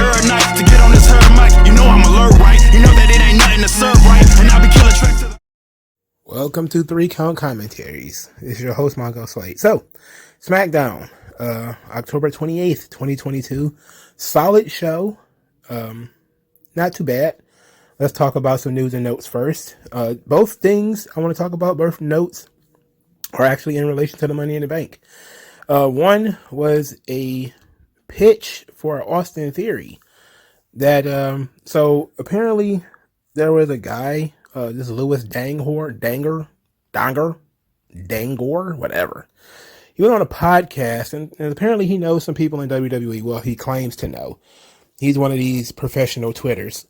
herb night to get on this herb mic. You know I'm alert, right? You know that it ain't nothing to serve, right? And I'll be killing tracks to the... Welcome to 3 Count Commentaries. This is your host, MagMongoSlade. So, Smackdown, October 28th, 2022. Solid show. Not too bad. Let's talk about some news and notes first. Both things I want to talk about, both notes, are actually in relation to the Money in the Bank. One was a pitch for Austin Theory that, so apparently there was a guy, this Louis Dangor, whatever. He went on a podcast and apparently he knows some people in WWE. Well, he claims to know. He's one of these professional Twitters.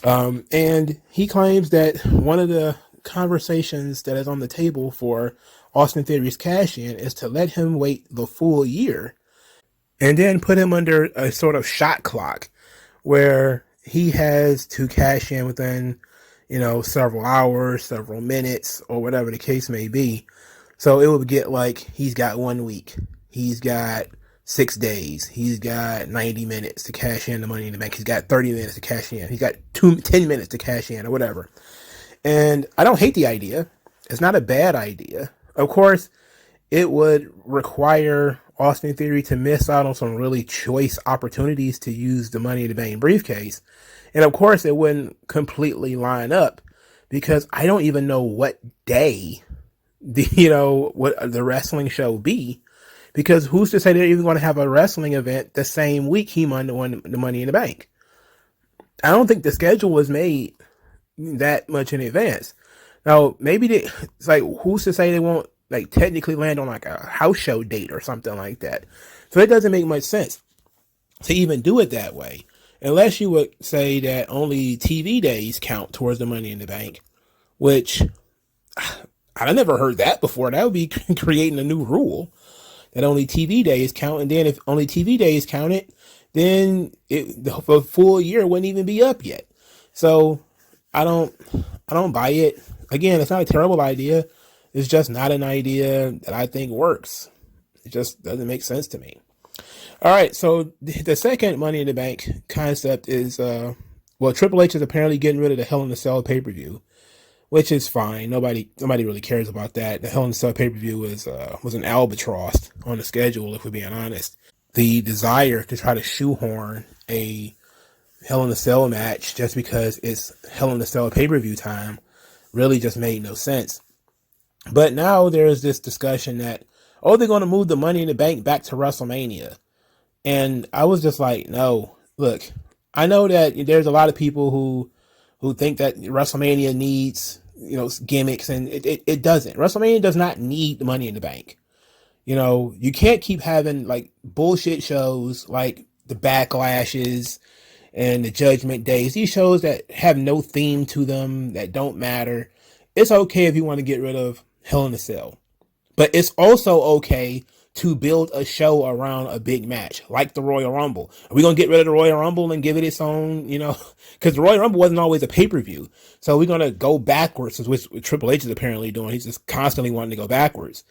And he claims that one of the conversations that is on the table for Austin Theory's cash-in is to let him wait the full year and then put him under a sort of shot clock where he has to cash in within, several hours, several minutes, or whatever the case may be. So it would get like he's got 1 week. He's got 6 days. He's got 90 minutes to cash in the Money in the Bank. He's got 30 minutes to cash in. He's got 10 minutes to cash in or whatever. And I don't hate the idea. It's not a bad idea. Of course, it would require Austin Theory to miss out on some really choice opportunities to use the Money in the Bank briefcase. And of course, it wouldn't completely line up because I don't even know what day what the wrestling show be. Because who's to say they're even going to have a wrestling event the same week he won the Money in the Bank? I don't think the schedule was made that much in advance. Now, maybe it's like, who's to say they won't like technically land on like a house show date or something like that? So it doesn't make much sense to even do it that way. Unless you would say that only TV days count towards the Money in the Bank, which I've never heard that before. That would be creating a new rule. That only TV days count, and then if only TV days counted, then the full year wouldn't even be up yet. So I don't buy it. Again, it's not a terrible idea. It's just not an idea that I think works. It just doesn't make sense to me. All right, so the second Money in the Bank concept is, Triple H is apparently getting rid of the Hell in a Cell pay-per-view, which is fine. Nobody really cares about that. The Hell in a Cell pay-per-view was an albatross on the schedule, if we're being honest. The desire to try to shoehorn a Hell in a Cell match just because it's Hell in a Cell pay-per-view time really just made no sense. But now there's this discussion that, they're going to move the Money in the Bank back to WrestleMania. And I was just like, no, look, I know that there's a lot of people who think that WrestleMania needs, gimmicks, and it doesn't. WrestleMania does not need the Money in the Bank. You can't keep having like bullshit shows like the Backlashes and the Judgment Days. These shows that have no theme to them, that don't matter. It's okay if you want to get rid of Hell in a Cell, but it's also okay to build a show around a big match like the Royal Rumble. Are we going to get rid of the Royal Rumble and give it its own, because the Royal Rumble wasn't always a pay-per-view. So we're going to go backwards, which Triple H is apparently doing. He's just constantly wanting to go backwards.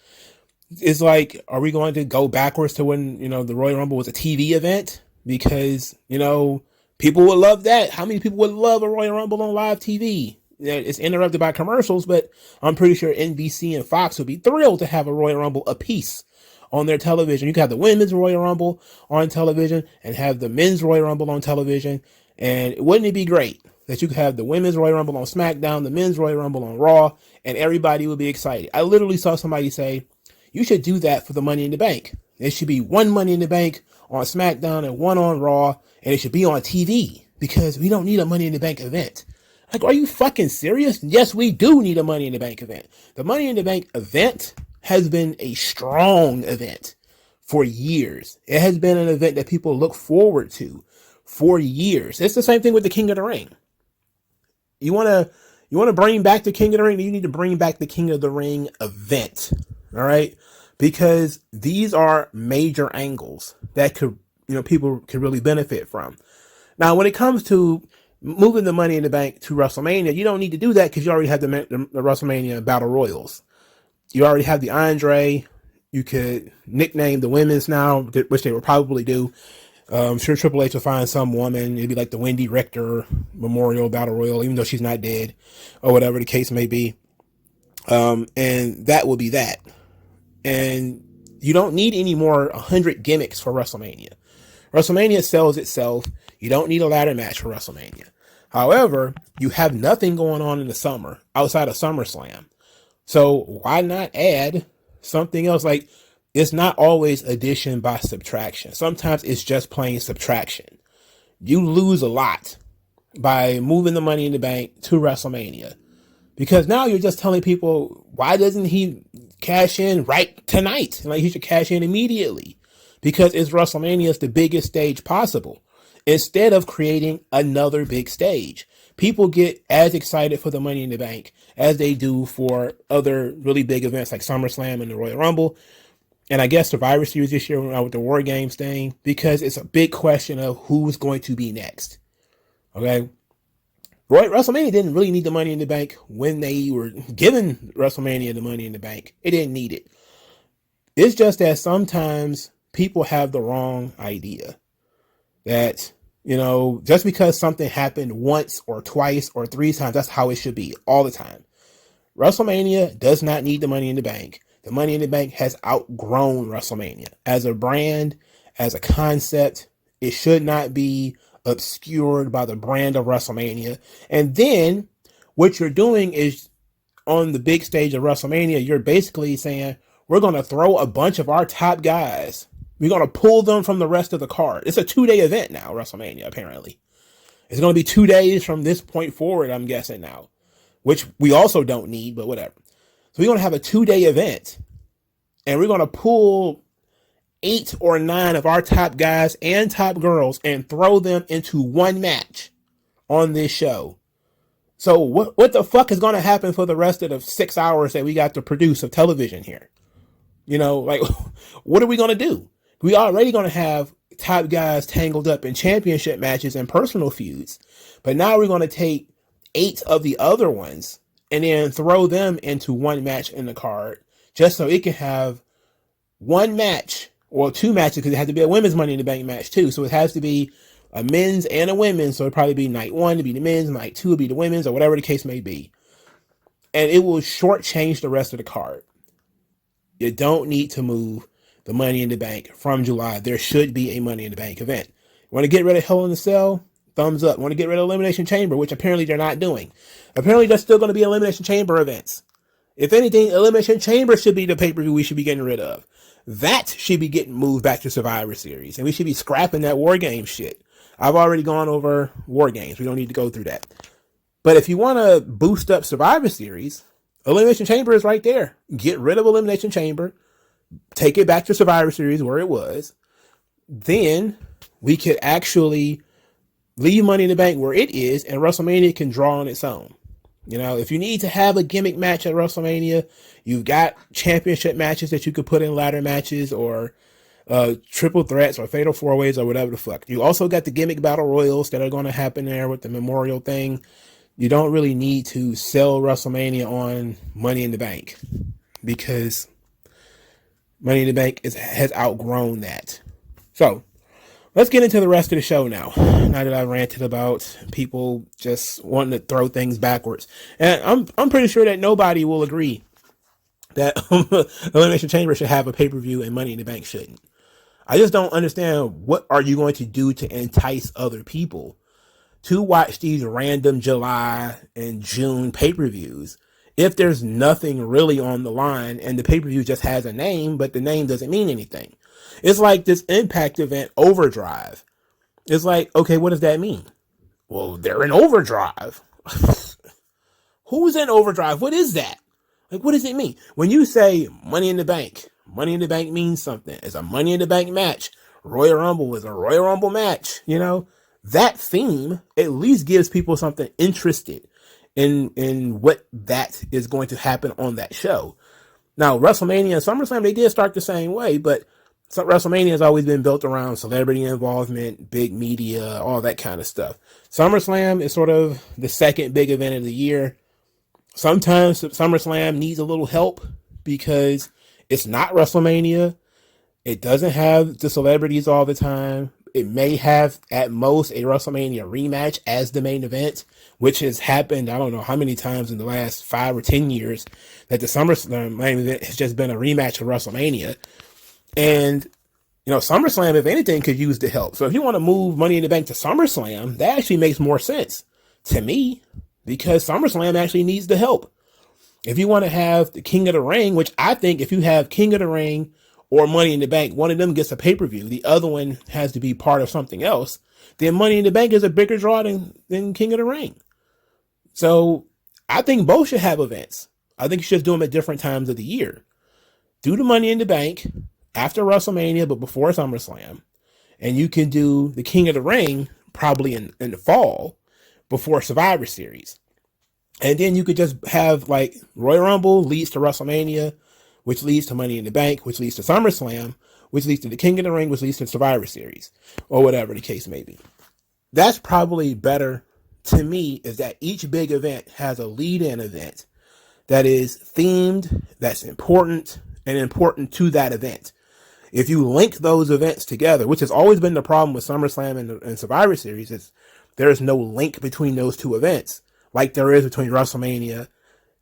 It's like, are we going to go backwards to when, the Royal Rumble was a TV event? Because, people would love that. How many people would love a Royal Rumble on live TV? It's interrupted by commercials, but I'm pretty sure NBC and Fox would be thrilled to have a Royal Rumble apiece on their television. You could have the women's Royal Rumble on television and have the men's Royal Rumble on television. And wouldn't it be great that you could have the women's Royal Rumble on SmackDown, the men's Royal Rumble on Raw, and everybody would be excited? I literally saw somebody say, you should do that for the Money in the Bank. There should be one Money in the Bank on SmackDown and one on Raw, and it should be on TV because we don't need a Money in the Bank event. Like, are you fucking serious? Yes, we do need a Money in the Bank event. The Money in the Bank event has been a strong event for years. It has been an event that people look forward to for years. It's the same thing with the King of the Ring. You want to bring back the King of the Ring? You need to bring back the King of the Ring event. All right? Because these are major angles that people could really benefit from. Now, when it comes to moving the Money in the Bank to WrestleMania, you don't need to do that because you already have the WrestleMania Battle Royals. You already have the Andre. You could nickname the women's now, which they will probably do. I'm sure Triple H will find some woman. It'd be like the Wendy Richter Memorial Battle Royal, even though she's not dead, or whatever the case may be. And that will be that. And you don't need any more 100 gimmicks for WrestleMania. WrestleMania sells itself. You don't need a ladder match for WrestleMania. However, you have nothing going on in the summer outside of SummerSlam. So why not add something else? Like, it's not always addition by subtraction. Sometimes it's just plain subtraction. You lose a lot by moving the Money in the Bank to WrestleMania, because now you're just telling people, why doesn't he cash in right tonight? Like, he should cash in immediately because it's WrestleMania. It's the biggest stage possible. Instead of creating another big stage, people get as excited for the Money in the Bank as they do for other really big events like SummerSlam and the Royal Rumble. And I guess Survivor Series this year with the War Games thing, because it's a big question of who's going to be next. Okay. WrestleMania didn't really need the Money in the Bank when they were giving WrestleMania the Money in the Bank. It didn't need it. It's just that sometimes people have the wrong idea that, just because something happened once or twice or three times, that's how it should be all the time. WrestleMania does not need the Money in the Bank. The Money in the Bank has outgrown WrestleMania. As a brand, as a concept, it should not be obscured by the brand of WrestleMania. And then what you're doing is, on the big stage of WrestleMania, you're basically saying, we're going to throw a bunch of our top guys. We're going to pull them from the rest of the card. It's a 2-day event now, WrestleMania, apparently. It's going to be 2 days from this point forward, I'm guessing now, which we also don't need, but whatever. So we're going to have a 2-day event, and we're going to pull 8 or 9 of our top guys and top girls and throw them into one match on this show. So what the fuck is going to happen for the rest of the 6 hours that we got to produce of television here? Like, what are we going to do? We already going to have top guys tangled up in championship matches and personal feuds, but now we're going to take 8 of the other ones and then throw them into one match in the card, just so it can have one match, or 2 matches, because it has to be a women's Money in the Bank match too. So it has to be a men's and a women's. So it'll probably be night 1 to be the men's, night 2 to be the women's, or whatever the case may be. And it will shortchange the rest of the card. You don't need to move the Money in the Bank from July. There should be a Money in the Bank event. Want to get rid of Hell in a Cell? Thumbs up. Want to get rid of Elimination Chamber, which apparently they're not doing. Apparently there's still going to be Elimination Chamber events. If anything, Elimination Chamber should be the pay-per-view we should be getting rid of. That should be getting moved back to Survivor Series, and we should be scrapping that War Games shit. I've already gone over War Games. We don't need to go through that. But if you want to boost up Survivor Series, Elimination Chamber is right there. Get rid of Elimination Chamber. Take it back to Survivor Series where it was. Then we could actually leave Money in the Bank where it is, and WrestleMania can draw on its own. If you need to have a gimmick match at WrestleMania, you've got championship matches that you could put in ladder matches, or triple threats, or fatal 4-ways, or whatever the fuck. You also got the gimmick battle royals that are going to happen there with the memorial thing. You don't really need to sell WrestleMania on Money in the Bank, because Money in the Bank has outgrown that. So let's get into the rest of the show now. Now that I ranted about people just wanting to throw things backwards, and I'm pretty sure that nobody will agree that Elimination Chamber should have a pay-per-view and Money in the Bank shouldn't. I just don't understand, what are you going to do to entice other people to watch these random July and June pay-per-views if there's nothing really on the line and the pay-per-view just has a name, but the name doesn't mean anything. It's like this Impact event, Overdrive. It's like, okay, what does that mean? Well, they're in overdrive. Who's in overdrive? What is that? Like, what does it mean? When you say Money in the Bank means something. It's a Money in the Bank match. Royal Rumble is a Royal Rumble match. That theme at least gives people something interested in what that is going to happen on that show. Now, WrestleMania and SummerSlam, they did start the same way, but WrestleMania has always been built around celebrity involvement, big media, all that kind of stuff. SummerSlam is sort of the second big event of the year. Sometimes SummerSlam needs a little help because it's not WrestleMania. It doesn't have the celebrities all the time. it may have at most a WrestleMania rematch as the main event, which has happened, I don't know how many times in the last 5 or 10 years that the SummerSlam main event has just been a rematch of WrestleMania. And, SummerSlam, if anything, could use the help. So if you want to move Money in the Bank to SummerSlam, that actually makes more sense to me, because SummerSlam actually needs the help. If you want to have the King of the Ring, which I think if you have King of the Ring or Money in the Bank, one of them gets a pay-per-view, the other one has to be part of something else, then Money in the Bank is a bigger draw than King of the Ring. So I think both should have events. I think you should do them at different times of the year. Do the Money in the Bank after WrestleMania, but before SummerSlam. And you can do the King of the Ring probably in the fall before Survivor Series. And then you could just have like Royal Rumble leads to WrestleMania, which leads to Money in the Bank, which leads to SummerSlam, which leads to the King of the Ring, which leads to Survivor Series, or whatever the case may be. That's probably better to me, is that each big event has a lead-in event that is themed, that's important, and important to that event. If you link those events together, which has always been the problem with SummerSlam and Survivor Series, is there is no link between those two events, like there is between WrestleMania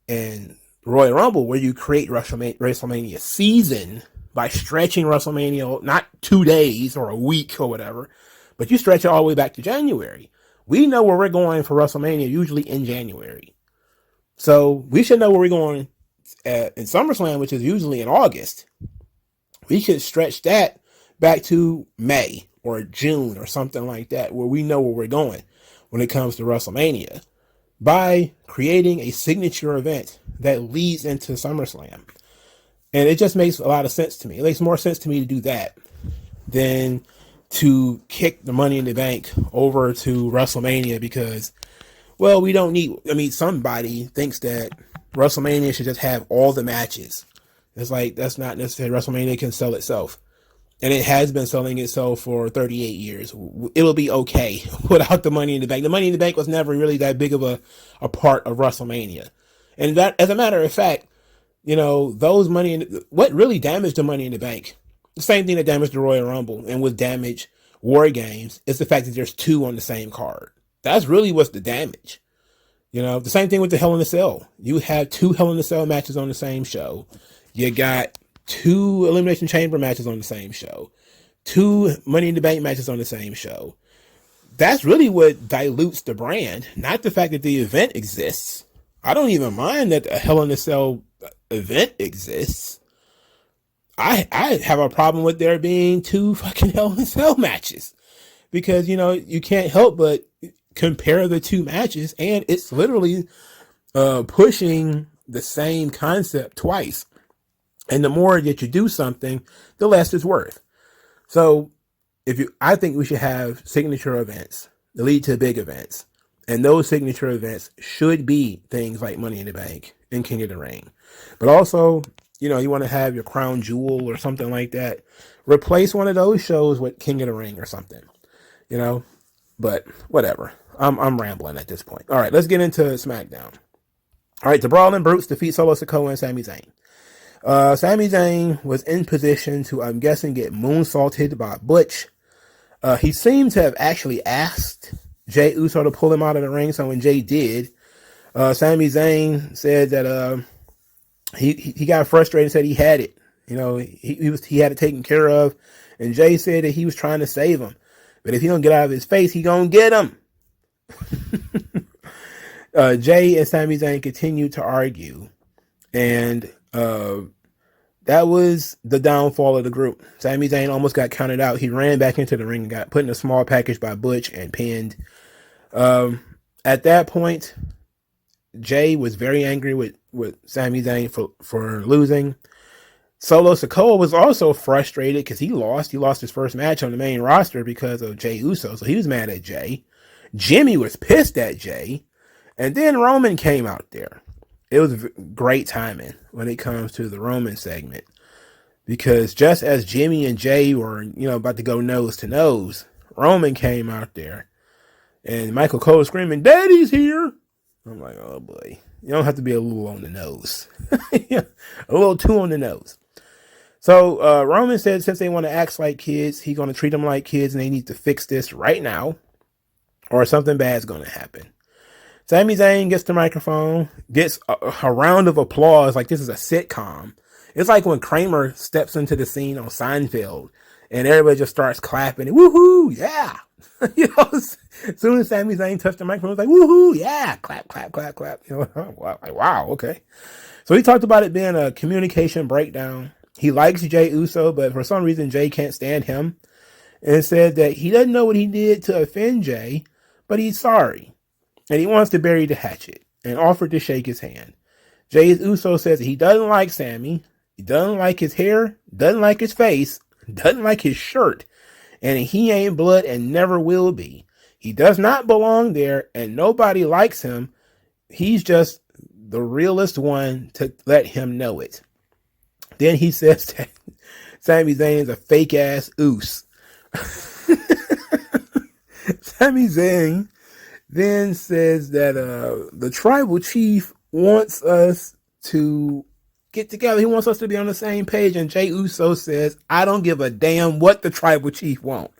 and Royal Rumble, where you create WrestleMania season by stretching WrestleMania, not 2 days or a week or whatever, but you stretch it all the way back to January. We know where we're going for WrestleMania, usually in January. So we should know where we're going in SummerSlam, which is usually in August. We should stretch that back to May or June or something like that, where we know where we're going when it comes to WrestleMania, by creating a signature event that leads into SummerSlam. And it just makes a lot of sense to me. It makes more sense to me to do that than to kick the Money in the Bank over to WrestleMania, because, well, we don't need, somebody thinks that WrestleMania should just have all the matches. It's like, that's not necessary. WrestleMania can sell itself. And it has been selling itself for 38 years. It'll be okay without the Money in the Bank. The Money in the Bank was never really that big of a part of WrestleMania. And that, as a matter of fact, those what really damaged the Money in the Bank, the same thing that damaged the Royal Rumble and would damage War Games, is the fact that there's two on the same card. That's really what's the damage. The same thing with the Hell in a Cell. You have two Hell in a Cell matches on the same show. You got two Elimination Chamber matches on the same show, two Money in the Bank matches on the same show. That's really what dilutes the brand, not the fact that the event exists. I don't even mind that a Hell in a Cell event exists. I have a problem with there being two fucking Hell in a Cell matches, because, you can't help but compare the two matches, and it's literally pushing the same concept twice. And the more that you do something, the less it's worth. So I think we should have signature events that lead to big events. And those signature events should be things like Money in the Bank and King of the Ring. But also, you want to have your Crown Jewel or something like that. Replace one of those shows with King of the Ring or something, but whatever. I'm rambling at this point. All right, let's get into SmackDown. All right, the Brawling Brutes defeat Solo Sikoa and Sami Zayn. Sami Zayn was in position to, I'm guessing, get moonsaulted by Butch. He seemed to have actually asked Jey Uso to pull him out of the ring. So when Jey did, Sami Zayn said that he got frustrated and said he had it. He had it taken care of. And Jey said that he was trying to save him, but if he don't get out of his face, he gonna get him. Jey and Sami Zayn continued to argue, and that was the downfall of the group. Sami Zayn almost got counted out. He ran back into the ring and got put in a small package by Butch and pinned. At that point, Jey was very angry with Sami Zayn for losing. Solo Sikoa was also frustrated because he lost. He lost his first match on the main roster because of Jey Uso, so he was mad at Jey. Jimmy was pissed at Jey. And then Roman came out there. It was great timing when it comes to the Roman segment, because just as Jimmy and Jey were, about to go nose to nose, Roman came out there and Michael Cole screaming, "Daddy's here." I'm like, oh boy, you don't have to be a little on the nose, a little too on the nose. So Roman said since they want to act like kids, he's going to treat them like kids, and they need to fix this right now, or something bad's going to happen. Sami Zayn gets the microphone, gets a round of applause like this is a sitcom. It's like when Kramer steps into the scene on Seinfeld, and everybody just starts clapping and woohoo, yeah. You know, as soon as Sami Zayn touched the microphone, it was like woohoo, yeah, clap, clap, clap, clap. You know, like wow, okay. So he talked about it being a communication breakdown. He likes Jey Uso, but for some reason Jey can't stand him, and said that he doesn't know what he did to offend Jey, but he's sorry. And he wants to bury the hatchet and offered to shake his hand. Jey Uso says he doesn't like Sami. He doesn't like his hair, doesn't like his face, doesn't like his shirt, and he ain't blood and never will be. He does not belong there, and nobody likes him. He's just the realest one to let him know it. Then he says that Sami Zayn is a fake-ass oos. Sami Zayn then says that the tribal chief wants us to get together. He wants us to be on the same page. And Jey Uso says, I don't give a damn what the tribal chief wants.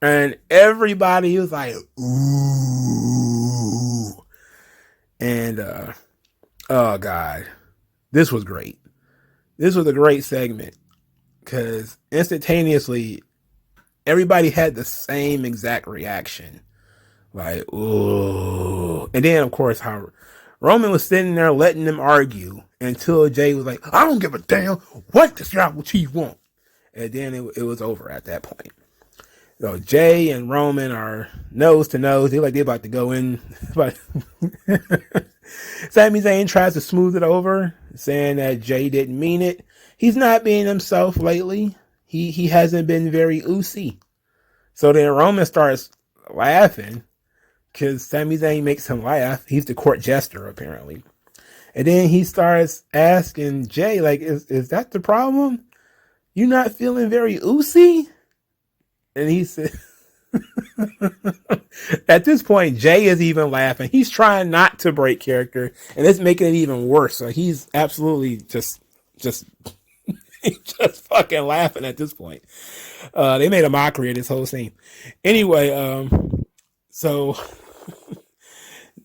And everybody was like, ooh. And, oh God, this was great. This was a great segment because instantaneously everybody had the same exact reaction. Like, ooh. And then, of course, how Roman was sitting there letting them argue until Jey was like, I don't give a damn what the tribal chief want. And then it was over at that point. So Jey and Roman are nose to nose. They're about to go in. Sami Zayn tries to smooth it over, saying that Jey didn't mean it. He's not being himself lately. He hasn't been very oozy. So then Roman starts laughing because Sami Zayn makes him laugh. He's the court jester, apparently. And then he starts asking Jey, like, is that the problem? You not feeling very oozy? And he said, at this point, Jey is even laughing. He's trying not to break character, and it's making it even worse. So he's absolutely just fucking laughing at this point. They made a mockery of this whole scene. Anyway, so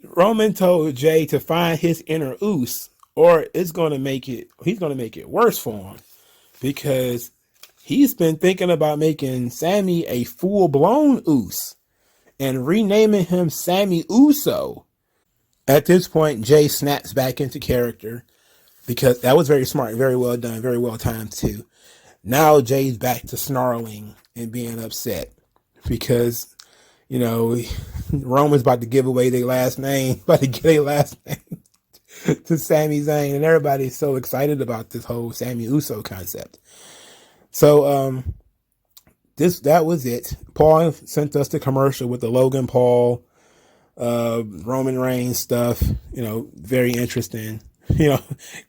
Roman told Jey to find his inner oos, or he's going to make it worse for him, because he's been thinking about making Sami a full-blown oos and renaming him Sami Uso. At this point, Jey snaps back into character, because that was very smart, very well done, very well timed too. Now Jay's back to snarling and being upset because, you know, Roman's about to give away their last name, to Sami Zayn, and everybody's so excited about this whole Sami Uso concept. So that was it. Paul sent us the commercial with the Logan Paul Roman Reigns stuff. You know, very interesting. You know,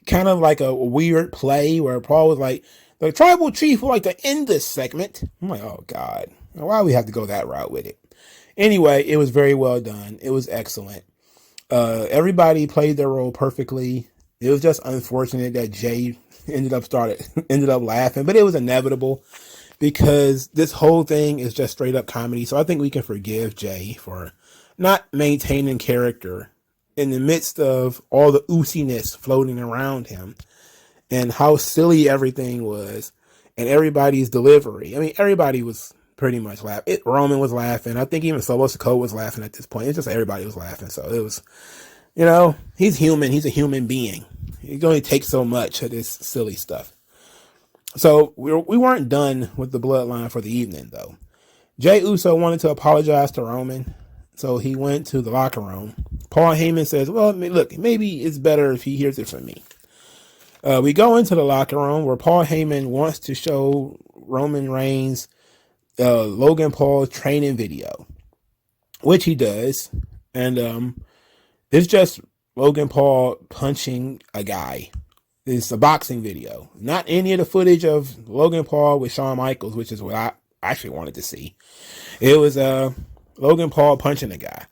kind of like a weird play where Paul was like, the tribal chief would like to end this segment. I'm like, oh God, why do we have to go that route with it? Anyway, it was very well done. It was excellent. Everybody played their role perfectly. It was just unfortunate that Jey ended up laughing, but it was inevitable because this whole thing is just straight up comedy. So I think we can forgive Jey for not maintaining character in the midst of all the ooziness floating around him and how silly everything was and everybody's delivery. I mean, everybody was pretty much laughing. Roman was laughing. I think even Solo Sikoa was laughing at this point. It's just everybody was laughing. So it was, you know, he's human. He's a human being. He only takes so much of this silly stuff. So we weren't done with the bloodline for the evening, though. Jey Uso wanted to apologize to Roman, so he went to the locker room. Paul Heyman says, well, look, maybe it's better if he hears it from me. We go into the locker room where Paul Heyman wants to show Roman Reigns Logan Paul's training video, which he does. And it's just Logan Paul punching a guy. It's a boxing video. Not any of the footage of Logan Paul with Shawn Michaels, which is what I actually wanted to see. It was Logan Paul punching a guy.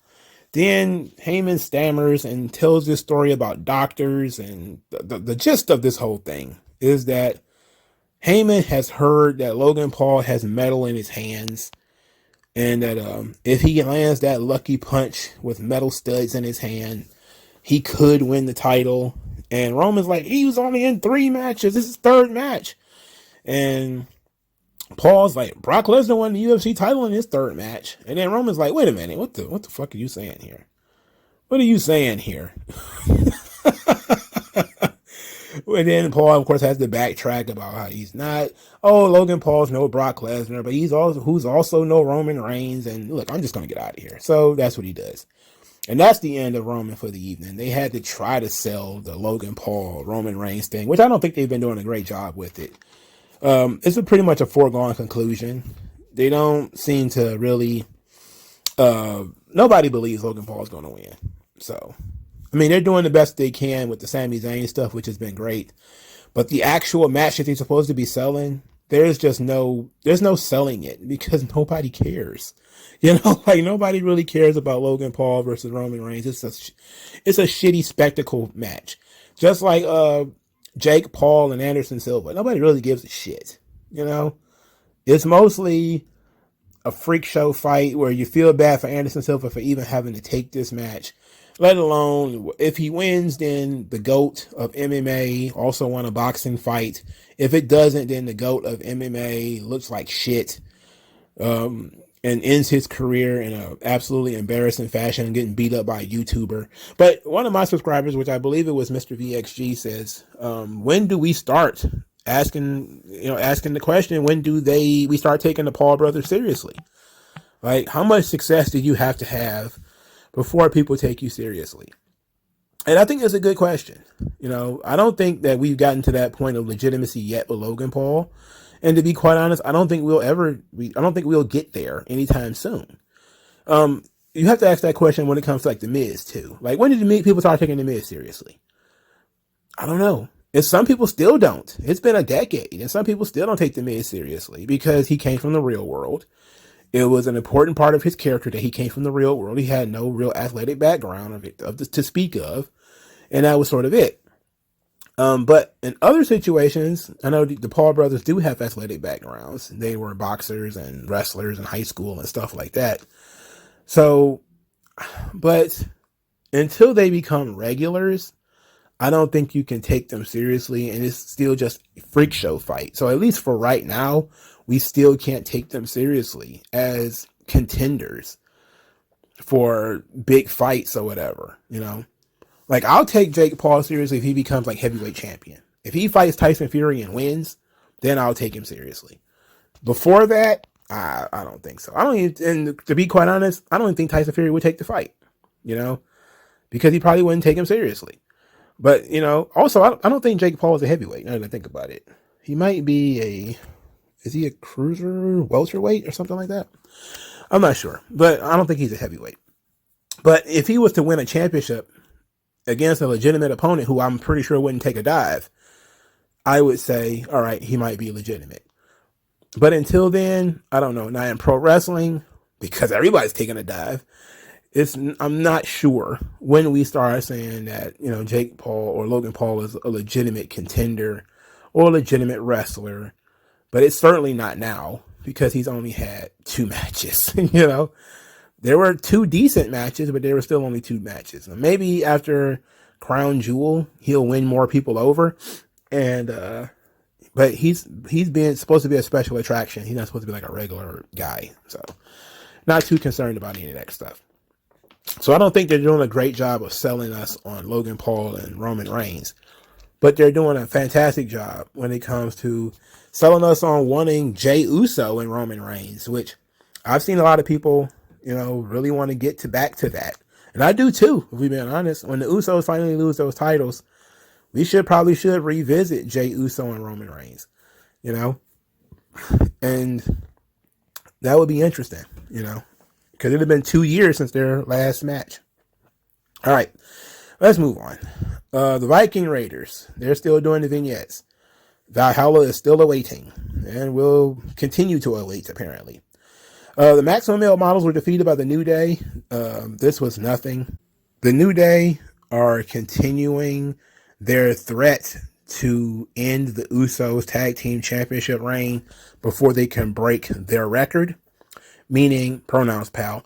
Then Heyman stammers and tells this story about doctors, and the gist of this whole thing is that Heyman has heard that Logan Paul has metal in his hands, and that if he lands that lucky punch with metal studs in his hand, he could win the title. And Roman's like, he was only in 3 matches. This is 3rd match. And Paul's like, Brock Lesnar won the UFC title in his 3rd match. And then Roman's like, wait a minute, what the fuck are you saying here? What are you saying here? And then Paul, of course, has to backtrack about how he's not, Logan Paul's no Brock Lesnar, but who's also no Roman Reigns. And look, I'm just going to get out of here. So that's what he does. And that's the end of Roman for the evening. They had to try to sell the Logan Paul, Roman Reigns thing, which I don't think they've been doing a great job with it. It's pretty much a foregone conclusion. They don't seem to really, nobody believes Logan Paul is going to win. So, I mean, they're doing the best they can with the Sami Zayn stuff, which has been great. But the actual match that they're supposed to be selling, there's no selling it because nobody cares. You know, like nobody really cares about Logan Paul versus Roman Reigns. It's a shitty spectacle match. Just like Jake Paul and Anderson Silva. Nobody really gives a shit. You know, it's mostly a freak show fight where you feel bad for Anderson Silva for even having to take this match. Let alone if he wins, then the GOAT of MMA also won a boxing fight. If it doesn't, then the GOAT of MMA looks like shit. And ends his career in an absolutely embarrassing fashion, getting beat up by a YouTuber. But one of my subscribers, which I believe it was Mr. VXG, says, when do we start asking the question, when do we start taking the Paul brothers seriously? Like, how much success do you have to have before people take you seriously? And I think that's a good question. You know, I don't think that we've gotten to that point of legitimacy yet with Logan Paul. And to be quite honest, I don't think we'll get there anytime soon. You have to ask that question when it comes to like the Miz too. Like, when did people start taking the Miz seriously? I don't know. And some people still don't. It's been a decade, and some people still don't take the Miz seriously because he came from the real world. It was an important part of his character that he came from the real world. He had no real athletic background to speak of, and that was sort of it. But in other situations, I know the Paul brothers do have athletic backgrounds. They were boxers and wrestlers in high school and stuff like that. So, but until they become regulars, I don't think you can take them seriously, and it's still just a freak show fight. So at least for right now, we still can't take them seriously as contenders for big fights or whatever, you know? Like, I'll take Jake Paul seriously if he becomes like heavyweight champion. If he fights Tyson Fury and wins, then I'll take him seriously. Before that, I don't think so. And to be quite honest, I don't even think Tyson Fury would take the fight, you know, because he probably wouldn't take him seriously. But, you know, also, I don't think Jake Paul is a heavyweight, now that I think about it. He might be is he a cruiser, welterweight or something like that? I'm not sure, but I don't think he's a heavyweight. But if he was to win a championship against a legitimate opponent who I'm pretty sure wouldn't take a dive, I would say, all right, he might be legitimate. But until then, I don't know. Now in pro wrestling, because everybody's taking a dive, I'm not sure when we start saying that, you know, Jake Paul or Logan Paul is a legitimate contender or a legitimate wrestler. But it's certainly not now because he's only had 2 matches, you know. There were 2 decent matches, but there were still only 2 matches. And maybe after Crown Jewel, he'll win more people over. And but he's supposed to be a special attraction. He's not supposed to be like a regular guy. So not too concerned about any of that stuff. So I don't think they're doing a great job of selling us on Logan Paul and Roman Reigns. But they're doing a fantastic job when it comes to selling us on wanting Jey Uso and Roman Reigns, which I've seen a lot of people, you know, really want to get back to that. And I do too, if we're being honest. When the Usos finally lose those titles, we probably should revisit Jey Uso and Roman Reigns, you know? And that would be interesting, you know? Because it had been 2 years since their last match. All right, let's move on. The Viking Raiders, they're still doing the vignettes. Valhalla is still awaiting and will continue to await, apparently. The Maximum Male Models were defeated by the New Day. This was nothing. The New Day are continuing their threat to end the Usos tag team championship reign before they can break their record, meaning pronouns, pal,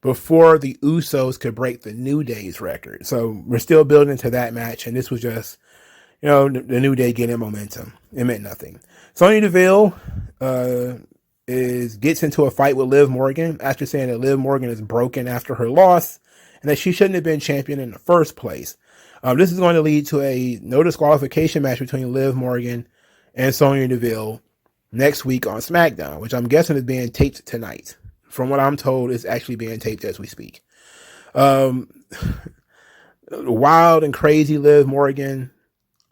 before the Usos could break the New Day's record. So we're still building to that match, and this was just, the New Day getting momentum. It meant nothing. Sonya Deville gets into a fight with Liv Morgan after saying that Liv Morgan is broken after her loss and that she shouldn't have been champion in the first place. This is going to lead to a no disqualification match between Liv Morgan and Sonya Deville next week on SmackDown, which I'm guessing is being taped tonight. From what I'm told, it's actually being taped as we speak. Wild and crazy Liv Morgan.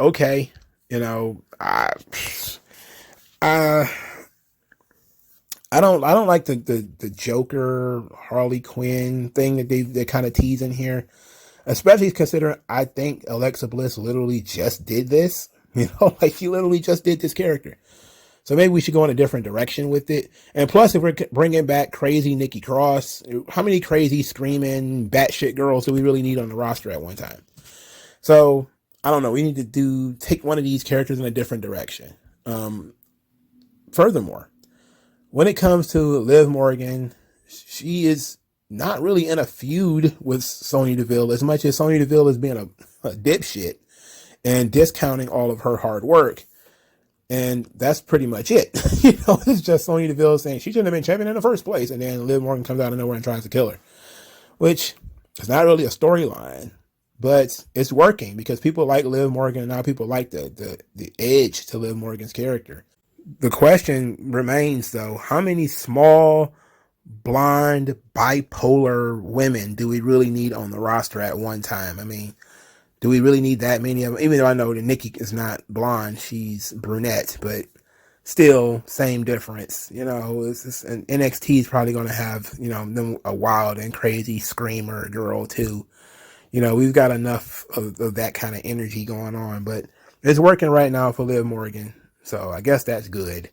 Okay. I don't like the Joker Harley Quinn thing that they're kind of teasing here, especially considering I think Alexa Bliss literally just did this. Like she literally just did this character. So maybe we should go in a different direction with it. And plus, if we're bringing back crazy Nikki Cross, how many crazy screaming batshit girls do we really need on the roster at one time? So I don't know. We need to take one of these characters in a different direction. Furthermore, when it comes to Liv Morgan, she is not really in a feud with Sonya Deville as much as Sonya Deville is being a dipshit and discounting all of her hard work. And that's pretty much it. It's just Sonya Deville saying she shouldn't have been champion in the first place. And then Liv Morgan comes out of nowhere and tries to kill her, which is not really a storyline, but it's working because people like Liv Morgan. And now people like the edge to Liv Morgan's character. The question remains, though, how many small, blonde, bipolar women do we really need on the roster at one time? I mean, do we really need that many of them? Even though I know that Nikki is not blonde, she's brunette, but still, same difference. And NXT is probably going to have, them a wild and crazy screamer girl too. We've got enough of that kind of energy going on, but it's working right now for Liv Morgan. So I guess that's good.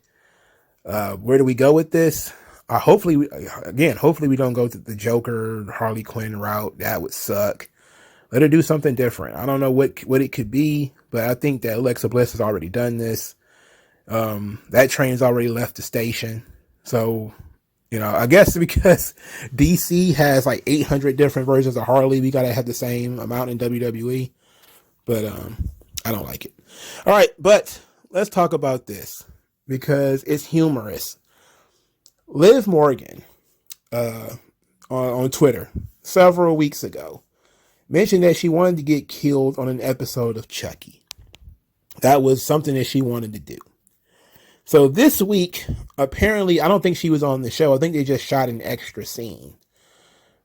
Where do we go with this? Hopefully we don't go to the Joker, Harley Quinn route. That would suck. Let her do something different. I don't know what it could be, but I think that Alexa Bliss has already done this. That train's already left the station. So, I guess because DC has like 800 different versions of Harley, we got to have the same amount in WWE. But I don't like it. All right, but let's talk about this because it's humorous. Liv Morgan on Twitter several weeks ago mentioned that she wanted to get killed on an episode of Chucky. That was something that she wanted to do. So this week, apparently, I don't think she was on the show. I think they just shot an extra scene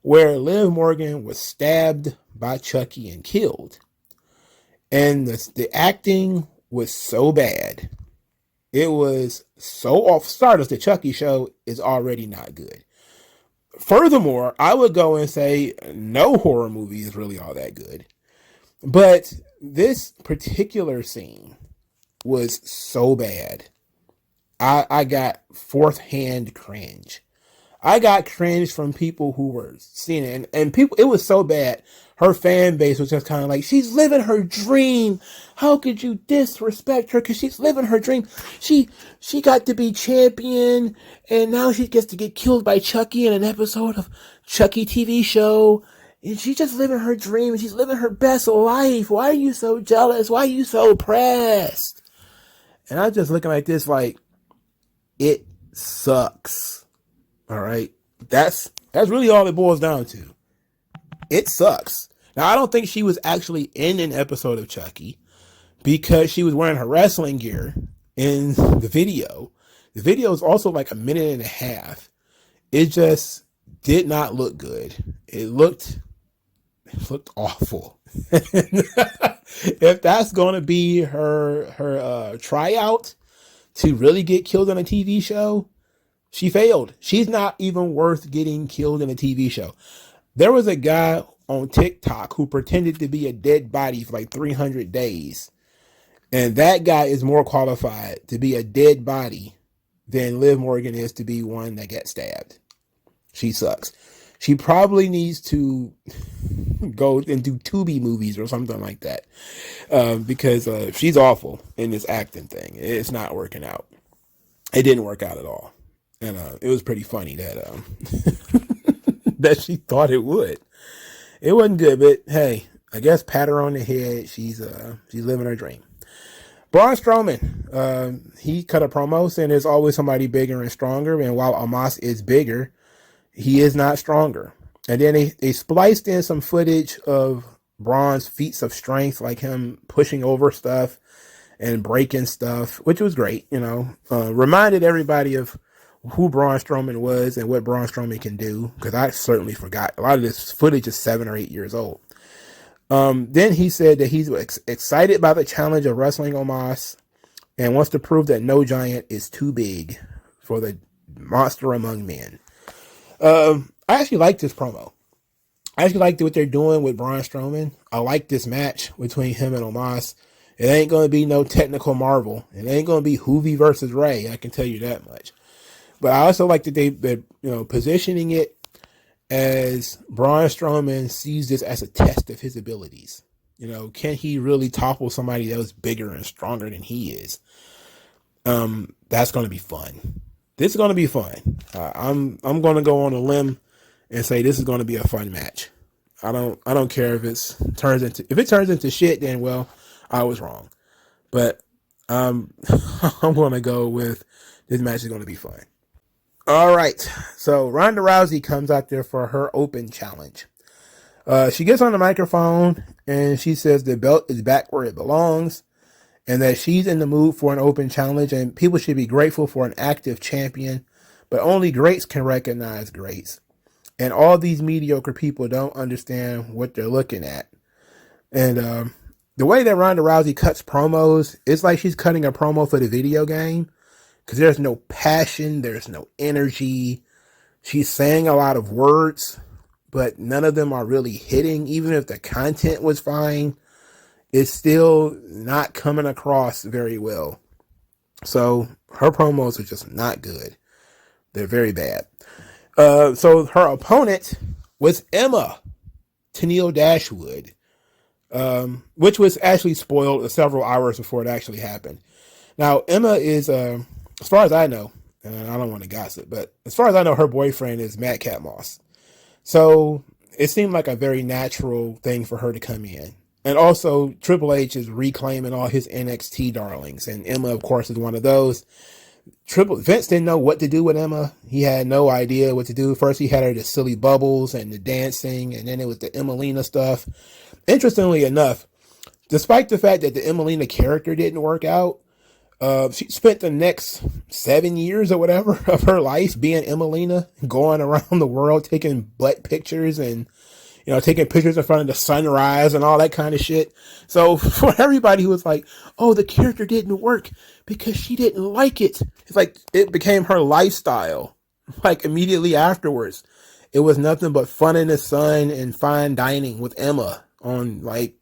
where Liv Morgan was stabbed by Chucky and killed. And the acting was so bad. It was so off. Stardust, the Chucky show is already not good. Furthermore, I would go and say no horror movie is really all that good. But this particular scene was so bad. I got fourth hand cringe. I got cringe from people who were seeing it. And people, it was so bad. Her fan base was just kind of like, she's living her dream. How could you disrespect her? Because she's living her dream. She got to be champion. And now she gets to get killed by Chucky in an episode of Chucky TV show. And she's just living her dream. And she's living her best life. Why are you so jealous? Why are you so pressed? And I'm just looking like this like, it sucks. All right. That's really all it boils down to. It sucks. Now, I don't think she was actually in an episode of Chucky because she was wearing her wrestling gear in the video. The video is also like a minute and a half. It just did not look good. It looked awful. If that's going to be her tryout to really get killed on a TV show, she failed. She's not even worth getting killed in a TV show. There was a guy on TikTok who pretended to be a dead body for like 300 days. And that guy is more qualified to be a dead body than Liv Morgan is to be one that gets stabbed. She sucks. She probably needs to go and do Tubi movies or something like that. Because she's awful in this acting thing. It's not working out. It didn't work out at all. And it was pretty funny that that she thought it would. It wasn't good, but hey, I guess pat her on the head. She's living her dream. Braun Strowman, he cut a promo saying there's always somebody bigger and stronger, and while Omos is bigger, he is not stronger. And then they spliced in some footage of Braun's feats of strength, like him pushing over stuff and breaking stuff, which was great, reminded everybody of who Braun Strowman was and what Braun Strowman can do, because I certainly forgot. A lot of this footage is 7 or 8 years old. Then he said that he's excited by the challenge of wrestling Omos and wants to prove that no giant is too big for the monster among men. I actually liked this promo. I actually liked what they're doing with Braun Strowman. I like this match between him and Omos. It ain't going to be no technical marvel. It ain't going to be Hoovy versus Ray. I can tell you that much. But I also like that they're positioning it as Braun Strowman sees this as a test of his abilities. Can he really topple somebody that was bigger and stronger than he is? That's going to be fun. This is going to be fun. I'm going to go on a limb and say this is going to be a fun match. I don't care if it turns into shit, then well, I was wrong. But I'm going to go with this match is going to be fun. All right, so Ronda Rousey comes out there for her open challenge. She gets on the microphone and she says the belt is back where it belongs and that she's in the mood for an open challenge and people should be grateful for an active champion, but only greats can recognize greats. And all these mediocre people don't understand what they're looking at. And the way that Ronda Rousey cuts promos, it's like she's cutting a promo for the video game. Because there's no passion, there's no energy. She's saying a lot of words, but none of them are really hitting. Even if the content was fine, it's still not coming across very well. So her promos are just not good. They're very bad. So her opponent was Emma Tenille Dashwood, which was actually spoiled several hours before it actually happened. Now, Emma is... as far as I know, and I don't want to gossip, but as far as I know, her boyfriend is Madcap Moss. So it seemed like a very natural thing for her to come in. And also, Triple H is reclaiming all his NXT darlings. And Emma, of course, is one of those. Vince didn't know what to do with Emma. He had no idea what to do. First, he had her the silly bubbles and the dancing, and then it was the Emelina stuff. Interestingly enough, despite the fact that the Emelina character didn't work out, she spent the next 7 years or whatever of her life being Emelina, going around the world taking butt pictures and, taking pictures in front of the sunrise and all that kind of shit. So for everybody who was like, oh, the character didn't work because she didn't like it. It's like it became her lifestyle. Like immediately afterwards, it was nothing but fun in the sun and fine dining with Emma on like,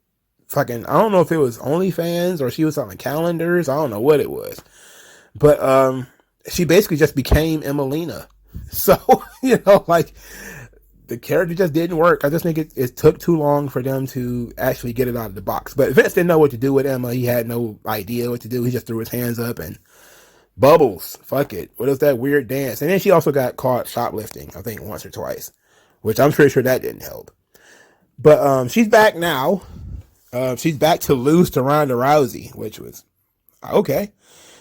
fucking, I don't know if it was OnlyFans or she was selling calendars. I don't know what it was. But she basically just became Emelina. So, like the character just didn't work. I just think it took too long for them to actually get it out of the box. But Vince didn't know what to do with Emma. He had no idea what to do. He just threw his hands up and bubbles. Fuck it. What is that weird dance? And then she also got caught shoplifting, I think once or twice, which I'm pretty sure that didn't help. But she's back now. She's back to lose to Ronda Rousey, which was okay.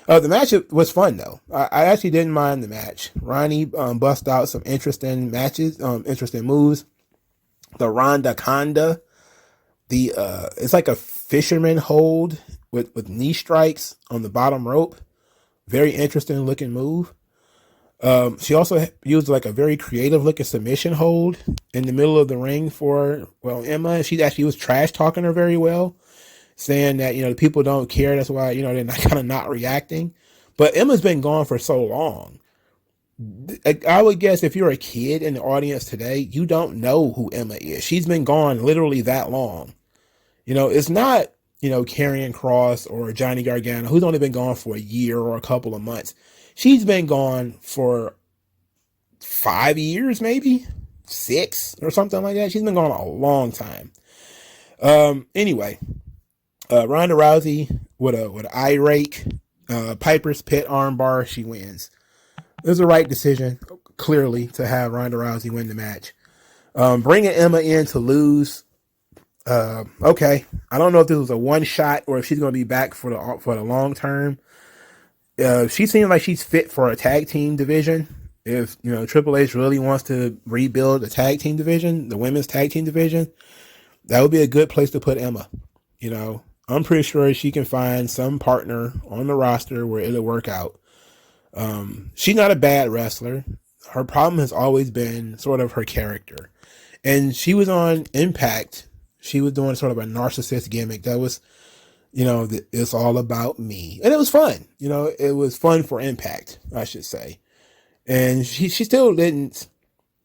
The match was fun though. I actually didn't mind the match. Ronnie bust out some interesting moves. The Ronda Conda, it's like a fisherman hold with knee strikes on the bottom rope. Very interesting looking move. She also used like a very creative looking submission hold in the middle of the ring for, Emma. She actually was trash talking her very well, saying that, the people don't care. That's why, they're not kind of not reacting. But Emma's been gone for so long. I would guess if you're a kid in the audience today, you don't know who Emma is. She's been gone literally that long. It's not, Karrion Kross or Johnny Gargano, who's only been gone for a year or a couple of months. She's been gone for 5 years, maybe 2006 or something like that. She's been gone a long time. Anyway, Ronda Rousey with an eye rake, Piper's Pit armbar, she wins. It was the right decision, clearly, to have Ronda Rousey win the match. Bringing Emma in to lose. Okay, I don't know if this was a one shot or if she's going to be back for the long term. She seems like she's fit for a tag team division. If Triple H really wants to rebuild the tag team division, the women's tag team division, that would be a good place to put Emma. I'm pretty sure she can find some partner on the roster where it'll work out. She's not a bad wrestler. Her problem has always been sort of her character. And she was on Impact. She was doing sort of a narcissist gimmick that was, it's all about me. And it was fun. It was fun for Impact, I should say. And she still didn't,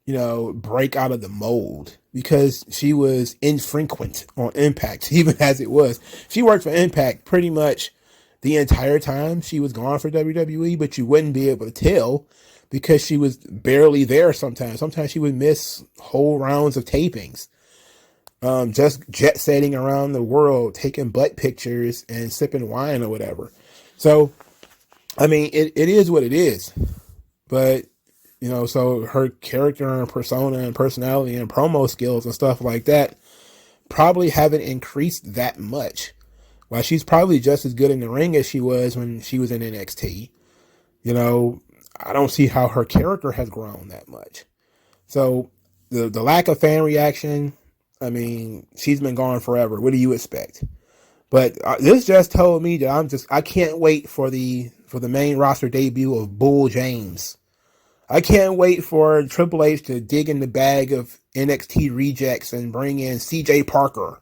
break out of the mold because she was infrequent on Impact, even as it was. She worked for Impact pretty much the entire time she was gone for WWE, but you wouldn't be able to tell because she was barely there sometimes. Sometimes she would miss whole rounds of tapings. Just jet setting around the world, taking butt pictures and sipping wine or whatever. So, I mean, it is what it is. But, so her character and persona and personality and promo skills and stuff like that probably haven't increased that much. While she's probably just as good in the ring as she was when she was in NXT. I don't see how her character has grown that much. So the lack of fan reaction, I mean, she's been gone forever. What do you expect? But this just told me that I can't wait for the main roster debut of Bull James. I can't wait for Triple H to dig in the bag of NXT rejects and bring in CJ Parker.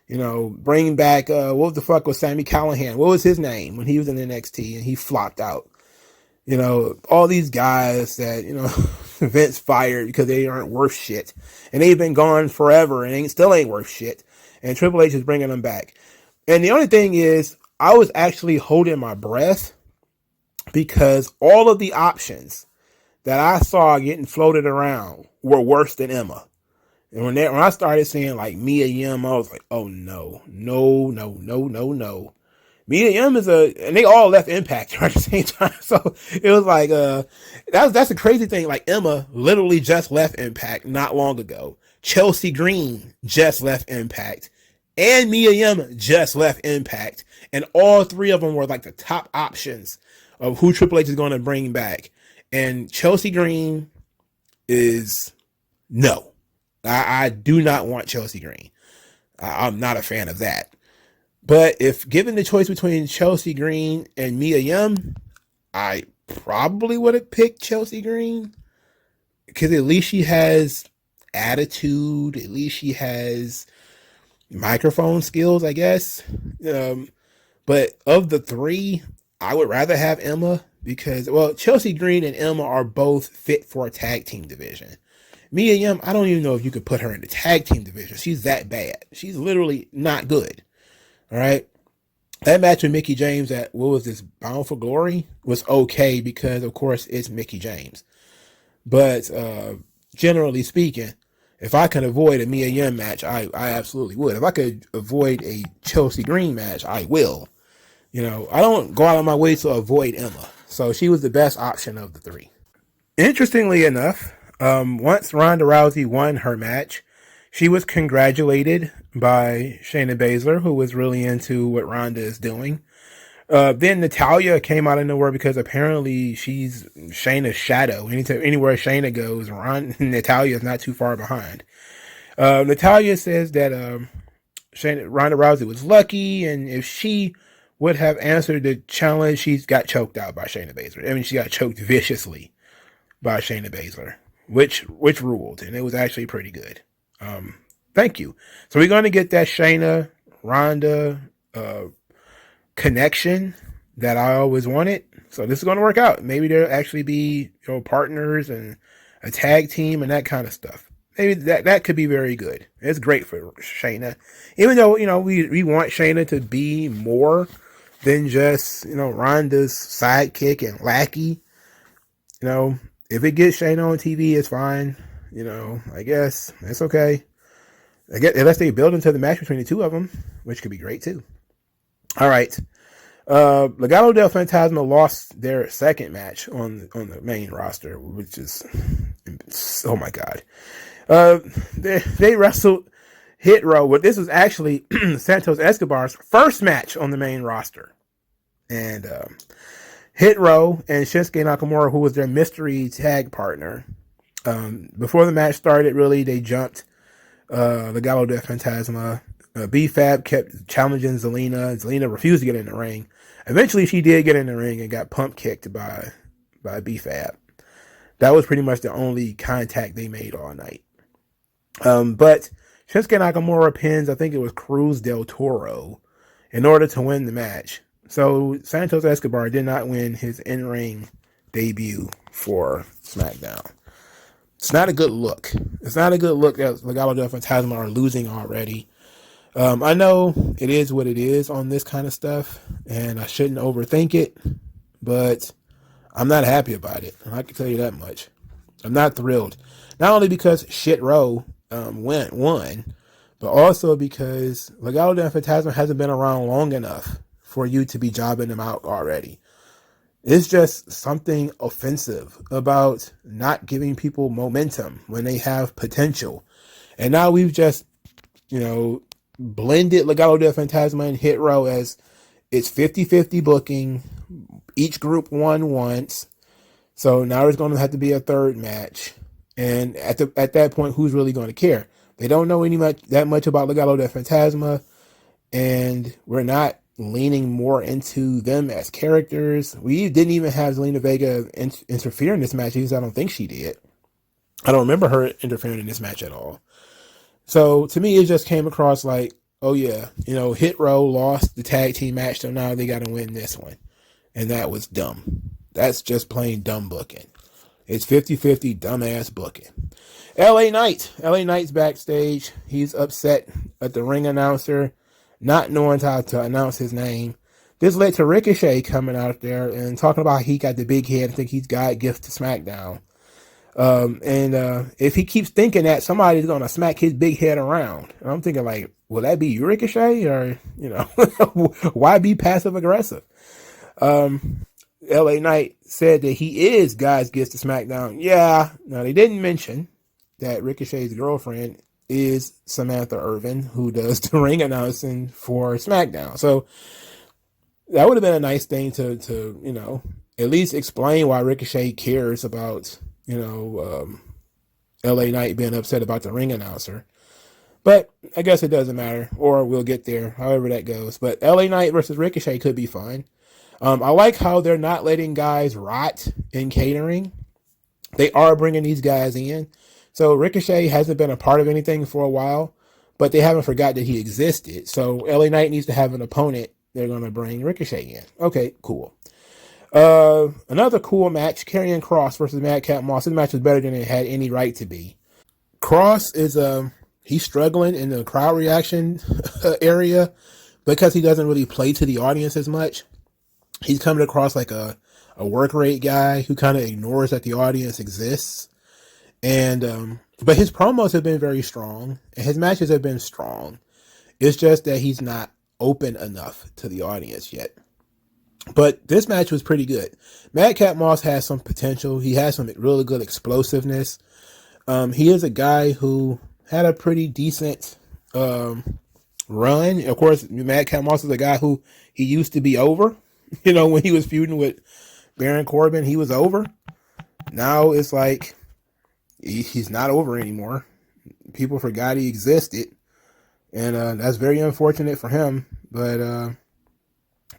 Bring back, what the fuck was Sami Callihan? What was his name when he was in NXT and he flopped out? All these guys that, Vince fired because they aren't worth shit. And they've been gone forever and still ain't worth shit. And Triple H is bringing them back. And the only thing is, I was actually holding my breath because all of the options that I saw getting floated around were worse than Emma. And when I started seeing like Mia Yim, I was like, oh no. Mia Yim and they all left Impact at the same time. So it was like, that's the crazy thing. Like Emma literally just left Impact not long ago. Chelsea Green just left Impact. And Mia Yim just left Impact. And all three of them were like the top options of who Triple H is going to bring back. And Chelsea Green is no. I do not want Chelsea Green. I'm not a fan of that. But if given the choice between Chelsea Green and Mia Yim, I probably would have picked Chelsea Green. Because at least she has attitude. At least she has microphone skills, I guess. But of the three, I would rather have Emma. Because, Chelsea Green and Emma are both fit for a tag team division. Mia Yim, I don't even know if you could put her in the tag team division. She's that bad. She's literally not good. All right. That match with Mickie James at, Bound for Glory was okay because, of course, it's Mickie James. But generally speaking, if I could avoid a Mia Yim match, I absolutely would. If I could avoid a Chelsea Green match, I will. I don't go out of my way to avoid Emma. So she was the best option of the three. Interestingly enough, once Ronda Rousey won her match, she was congratulated by Shayna Baszler, who was really into what Ronda is doing. Then Natalya came out of nowhere because apparently she's Shayna's shadow. Anywhere Shayna goes, Natalya is not too far behind. Natalya says that Ronda Rousey was lucky, and if she would have answered the challenge, she got choked out by Shayna Baszler. I mean, she got choked viciously by Shayna Baszler, which ruled, and it was actually pretty good. Thank you. So we're going to get that Shayna Ronda connection that I always wanted. So this is going to work out. Maybe there'll actually be partners and a tag team and that kind of stuff. Maybe that could be very good. It's great for Shayna, even though we want Shayna to be more than just Ronda's sidekick and lackey. If it gets Shayna on TV, it's fine. I guess it's okay. I guess unless they build into the match between the two of them, which could be great too. All right. Legado del Fantasma lost their second match on the main roster, which is, oh my God. They wrestled Hit Row, but this was actually Santos Escobar's first match on the main roster. And Hit Row and Shinsuke Nakamura, who was their mystery tag partner, before the match started, really, they jumped Legado del Fantasma. B-Fab kept challenging Zelina. Zelina refused to get in the ring. Eventually, she did get in the ring and got pump kicked by B-Fab. That was pretty much the only contact they made all night. But Shinsuke Nakamura pins, I think it was Cruz del Toro, in order to win the match. So Santos Escobar did not win his in-ring debut for SmackDown. It's not a good look. It's not a good look that Legado del Fantasma are losing already. I know it is what it is on this kind of stuff, and I shouldn't overthink it, but I'm not happy about it. I can tell you that much. I'm not thrilled. Not only because Shit Row won, but also because Legado del Fantasma hasn't been around long enough for you to be jobbing them out already. It's just something offensive about not giving people momentum when they have potential. And now we've just, blended Legado del Fantasma and Hit Row as it's 50-50 booking. Each group won once. So now there's going to have to be a third match. And at that point, who's really going to care? They don't know that much about Legado del Fantasma. And we're not leaning more into them as characters. We didn't even have Zelina Vega interfere in this match, because I don't think she did. I don't remember her interfering in this match at all. So to me, it just came across like, oh yeah, Hit Row lost the tag team match, so now they got to win this one. And that was dumb. That's just plain dumb booking. It's 50-50 dumbass booking. LA Knight's backstage. He's upset at the ring announcer not knowing how to announce his name. This led to Ricochet coming out there and talking about he got the big head. I think he's God gift to SmackDown. And if he keeps thinking that, somebody's going to smack his big head around. And I'm thinking, like, will that be you, Ricochet? Or, why be passive aggressive? LA Knight said that he is God's gift to SmackDown. Yeah. Now, they didn't mention that Ricochet's girlfriend is Samantha Irvin, who does the ring announcing for SmackDown. So that would have been a nice thing to at least explain why Ricochet cares about, LA Knight being upset about the ring announcer. But I guess it doesn't matter, or we'll get there, however that goes. But LA Knight versus Ricochet could be fun. I like how they're not letting guys rot in catering. They are bringing these guys in. So Ricochet hasn't been a part of anything for a while, but they haven't forgot that he existed. So LA Knight needs to have an opponent. They're going to bring Ricochet in. Okay, cool. Another cool match, Karrion Kross versus Madcap Moss. This match was better than it had any right to be. Kross is he's struggling in the crowd reaction area because he doesn't really play to the audience as much. He's coming across like a work rate guy who kind of ignores that the audience exists. And but his promos have been very strong and his matches have been strong. It's just that he's not open enough to the audience yet. But this match was pretty good. Madcap Moss has some potential. He has some really good explosiveness. He is a guy who had a pretty decent run. Of course, Madcap Moss is a guy who he used to be over. When he was feuding with Baron Corbin, he was over. Now it's like he's not over anymore. People forgot he existed. And that's very unfortunate for him. But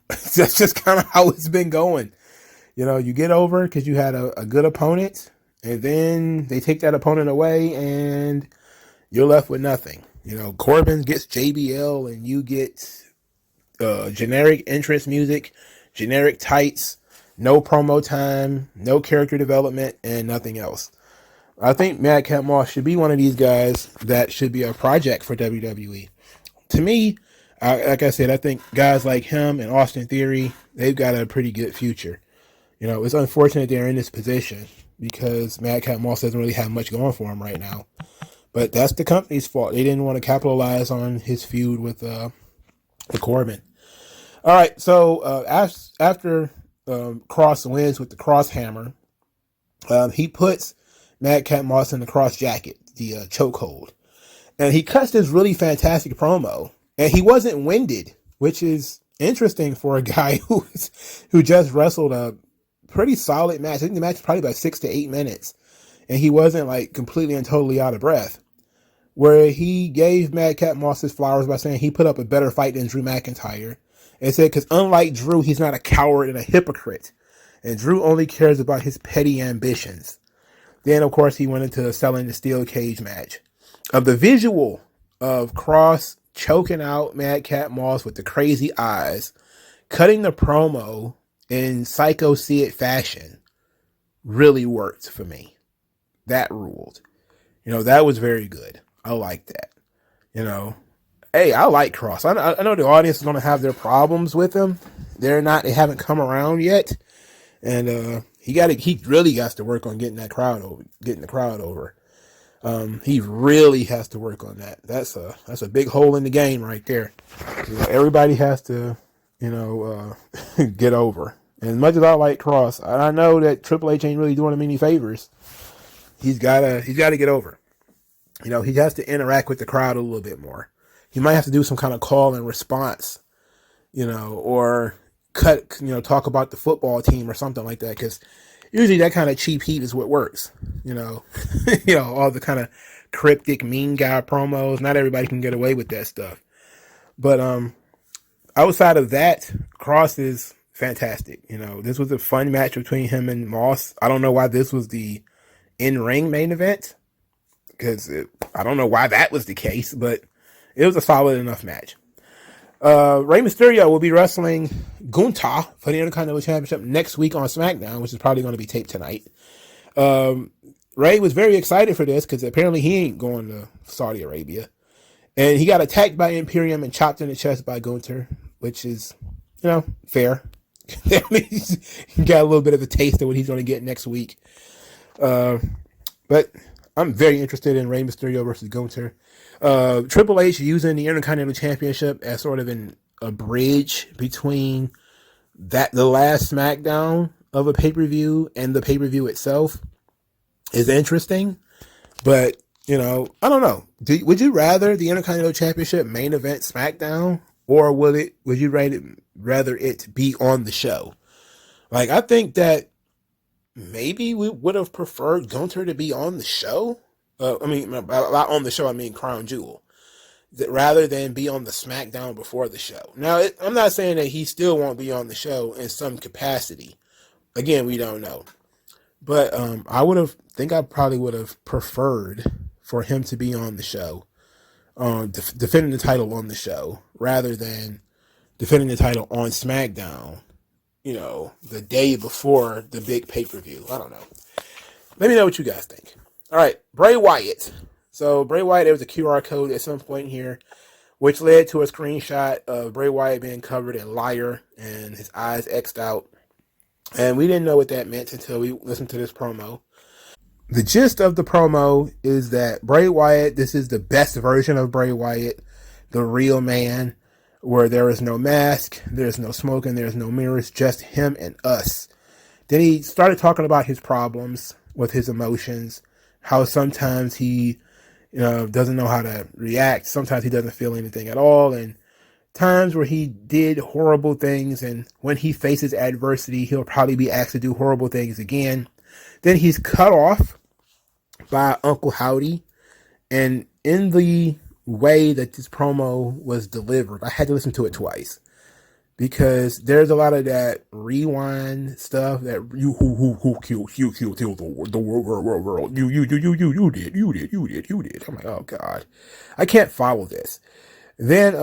that's just kind of how it's been going. You get over because you had a good opponent, and then they take that opponent away, and you're left with nothing. Corbin gets JBL, and you get generic entrance music, generic tights, no promo time, no character development, and nothing else. I think Madcap Moss should be one of these guys that should be a project for WWE. To me, like I said, I think guys like him and Austin Theory, they've got a pretty good future. It's unfortunate they're in this position, because Madcap Moss doesn't really have much going for him right now. But that's the company's fault. They didn't want to capitalize on his feud with Corbin. All right, so after Cross wins with the cross hammer, he puts Madcap Moss in the cross jacket, the chokehold. And he cuts this really fantastic promo. And he wasn't winded, which is interesting for a guy who just wrestled a pretty solid match. I think the match was probably about 6 to 8 minutes. And he wasn't like completely and totally out of breath. Where he gave Madcap Moss his flowers by saying he put up a better fight than Drew McIntyre. And said, because unlike Drew, he's not a coward and a hypocrite. And Drew only cares about his petty ambitions. Then, of course, he went into selling the steel cage match. The visual of Cross choking out Madcap Moss with the crazy eyes, cutting the promo in Psycho Sid fashion, really worked for me. That ruled. That was very good. I like that. Hey, I like Cross. I know the audience is going to have their problems with him. They haven't come around yet. And he really has to work on getting the crowd over. He really has to work on that. That's a big hole in the game right there. Everybody has to, get over. And as much as I like Cross, I know that Triple H ain't really doing him any favors. He's gotta get over. He has to interact with the crowd a little bit more. He might have to do some kind of call and response, or talk about the football team or something like that. Because usually that kind of cheap heat is what works. All the kind of cryptic mean guy promos. Not everybody can get away with that stuff. But outside of that, Cross is fantastic. This was a fun match between him and Moss. I don't know why this was the in-ring main event, because I don't know why that was the case, but it was a solid enough match. Rey Mysterio will be wrestling Gunther for the Intercontinental Championship next week on SmackDown, which is probably going to be taped tonight. Rey was very excited for this because apparently he ain't going to Saudi Arabia. And he got attacked by Imperium and chopped in the chest by Gunther, which is, fair. He got a little bit of a taste of what he's going to get next week. But I'm very interested in Rey Mysterio versus Gunther. Triple H using the Intercontinental Championship as sort of a bridge between the last SmackDown of a pay-per-view and the pay-per-view itself is interesting. But, I don't know. Would you rather the Intercontinental Championship main event SmackDown, or would you rather it be on the show? Like, I think that maybe we would have preferred Gunther to be on the show. On the show, I mean Crown Jewel, rather than be on the SmackDown before the show. Now, I'm not saying that he still won't be on the show in some capacity. Again, we don't know. But I probably would have preferred for him to be on the show, defending the title on the show, rather than defending the title on SmackDown, the day before the big pay-per-view. I don't know. Let me know what you guys think. All right, Bray Wyatt. So Bray Wyatt, there was a QR code at some point here, which led to a screenshot of Bray Wyatt being covered in liar and his eyes X'd out. And we didn't know what that meant until we listened to this promo. The gist of the promo is that Bray Wyatt, this is the best version of Bray Wyatt, the real man, where there is no mask, there's no smoke, and there's no mirrors, just him and us. Then he started talking about his problems with his emotions, how sometimes he doesn't know how to react. Sometimes he doesn't feel anything at all. And times where he did horrible things. And when he faces adversity, he'll probably be asked to do horrible things again. Then he's cut off by Uncle Howdy. And in the way that this promo was delivered, I had to listen to it twice. Because there's a lot of that rewind stuff that you killed the world. You did. I'm like, oh God, I can't follow this. Then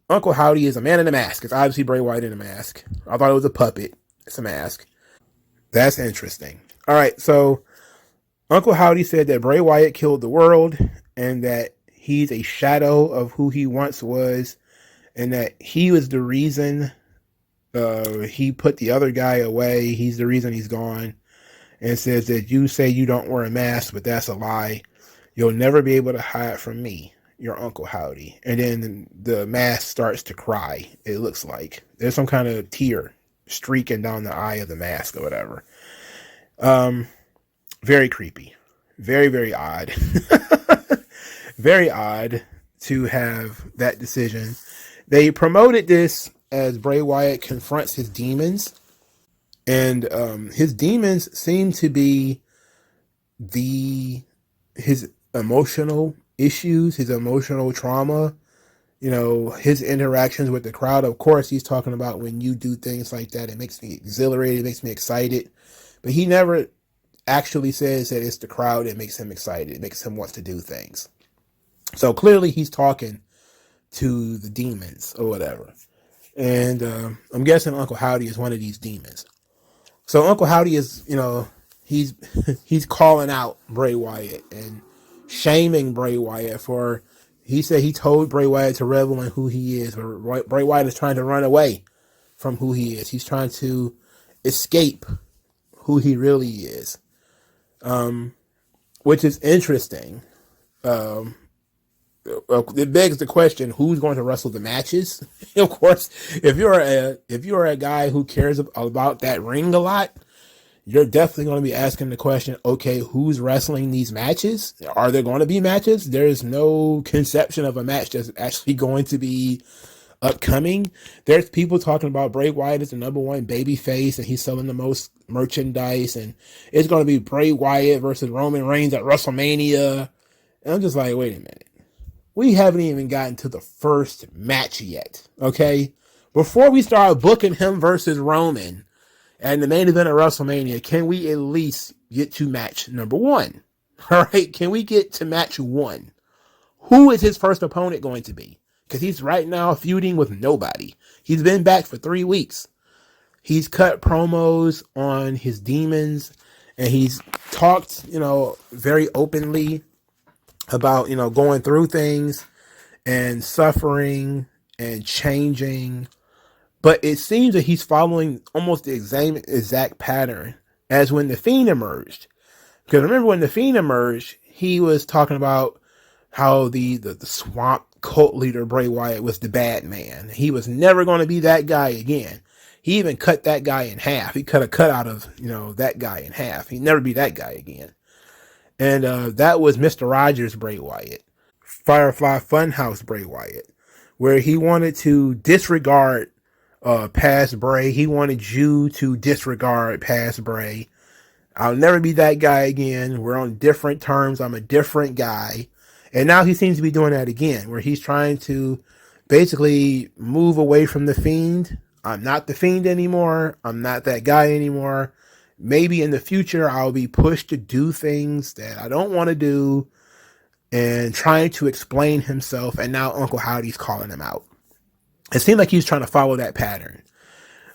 Uncle Howdy is a man in a mask. It's obviously Bray Wyatt in a mask. I thought it was a puppet. It's a mask. That's interesting. All right, so Uncle Howdy said that Bray Wyatt killed the world and that he's a shadow of who he once was. And that he was the reason he put the other guy away. He's the reason he's gone. and says that you say you don't wear a mask, but that's a lie. You'll never be able to hide from me, your Uncle Howdy. And then the mask starts to cry. It looks like there's some kind of tear streaking down the eye of the mask or whatever. Very creepy. Very, very odd. Very odd to have that decision. They promoted this as Bray Wyatt confronts his demons. And his demons seem to be his emotional issues, his emotional trauma, his interactions with the crowd. Of course, he's talking about when you do things like that, it makes me exhilarated, it makes me excited. But he never actually says that it's the crowd that makes him excited, it makes him want to do things. So clearly he's talking to the demons or whatever. And I'm guessing Uncle Howdy is one of these demons. So Uncle Howdy is, he's calling out Bray Wyatt and shaming Bray Wyatt for, he said he told Bray Wyatt to revel in who he is, but Bray Wyatt is trying to run away from who he is. He's trying to escape who he really is, which is interesting. It begs the question: who's going to wrestle the matches? Of course, if you're a guy who cares about that ring a lot, you're definitely going to be asking the question: okay, who's wrestling these matches? Are there going to be matches? There is no conception of a match that's actually going to be upcoming. There's people talking about Bray Wyatt as the number one baby face, and he's selling the most merchandise, and it's going to be Bray Wyatt versus Roman Reigns at WrestleMania. And I'm just like, wait a minute. We haven't even gotten to the first match yet, okay? Before we start booking him versus Roman and the main event of WrestleMania, can we at least get to match number one? All right, can we get to match one? Who is his first opponent going to be? Because he's right now feuding with nobody. He's been back for 3 weeks. He's cut promos on his demons, and he's talked, very openly about, going through things and suffering and changing. But it seems that he's following almost the exact pattern as when The Fiend emerged. Because remember when The Fiend emerged, he was talking about how the swamp cult leader Bray Wyatt was the bad man. He was never going to be that guy again. He even cut that guy in half. He cut a cut out of, that guy in half. He'd never be that guy again. And that was Mr. Rogers' Bray Wyatt, Firefly Funhouse Bray Wyatt, where he wanted to disregard past Bray. He wanted you to disregard past Bray. I'll never be that guy again. We're on different terms. I'm a different guy. And now he seems to be doing that again, where he's trying to basically move away from the Fiend. I'm not the Fiend anymore. I'm not that guy anymore. Maybe in the future, I'll be pushed to do things that I don't want to do, and trying to explain himself. And now Uncle Howdy's calling him out. It seemed like he was trying to follow that pattern.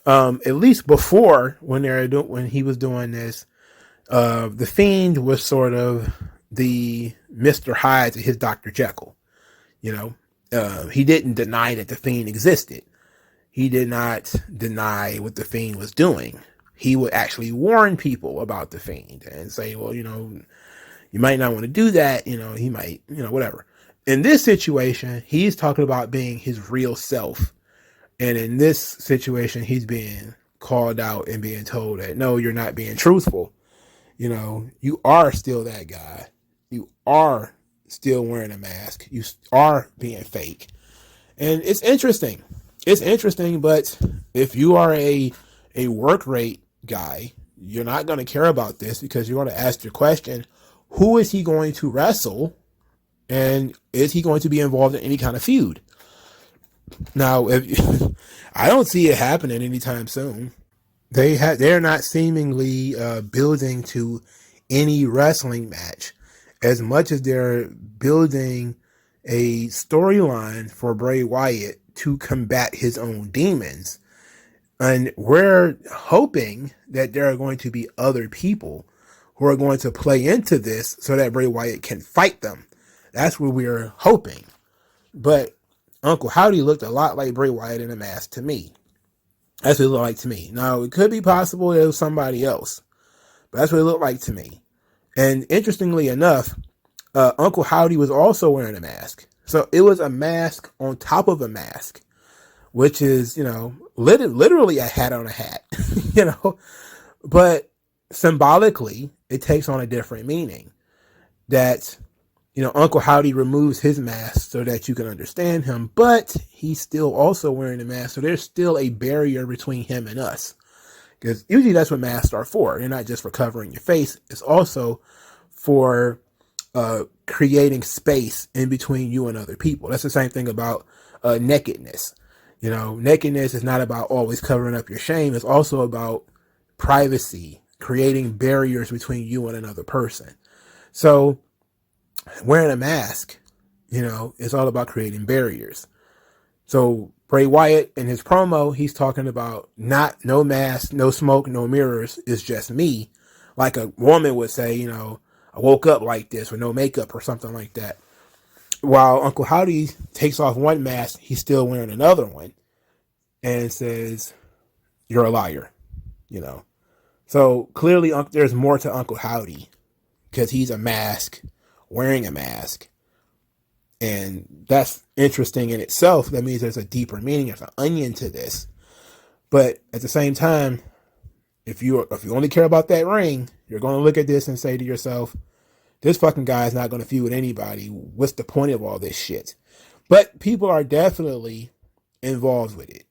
At least before, when he was doing this, the Fiend was sort of the Mr. Hyde to his Dr. Jekyll. He didn't deny that the Fiend existed. He did not deny what the Fiend was doing. He would actually warn people about the Fiend and say, well, you might not want to do that. He might, whatever. In this situation, he's talking about being his real self. And in this situation, he's being called out and being told that, no, you're not being truthful. You are still that guy. You are still wearing a mask. You are being fake. And it's interesting. It's interesting, but if you are a work rate guy, you're not going to care about this, because you're going to ask the question, who is he going to wrestle? And is he going to be involved in any kind of feud? Now, I don't see it happening anytime soon. They're not seemingly building to any wrestling match as much as they're building a storyline for Bray Wyatt to combat his own demons. And we're hoping that there are going to be other people who are going to play into this so that Bray Wyatt can fight them. That's what we're hoping. But Uncle Howdy looked a lot like Bray Wyatt in a mask to me. That's what it looked like to me. Now, it could be possible it was somebody else. But that's what it looked like to me. And interestingly enough, Uncle Howdy was also wearing a mask. So it was a mask on top of a mask, which is, literally a hat on a hat, but symbolically it takes on a different meaning that, Uncle Howdy removes his mask so that you can understand him, but he's still also wearing a mask. So there's still a barrier between him and us, because usually that's what masks are for. They're not just for covering your face. It's also for creating space in between you and other people. That's the same thing about nakedness. Nakedness is not about always covering up your shame. It's also about privacy, creating barriers between you and another person. So wearing a mask, is all about creating barriers. So Bray Wyatt in his promo, he's talking about no mask, no smoke, no mirrors. It's just me. Like a woman would say, I woke up like this with no makeup or something like that. While Uncle Howdy takes off one mask, he's still wearing another one and says, you're a liar, So clearly there's more to Uncle Howdy because he's a mask, wearing a mask. And that's interesting in itself. That means there's a deeper meaning. There's an onion to this. But at the same time, if you only care about that ring, you're going to look at this and say to yourself, this fucking guy is not going to feud with anybody. What's the point of all this shit? But people are definitely involved with it,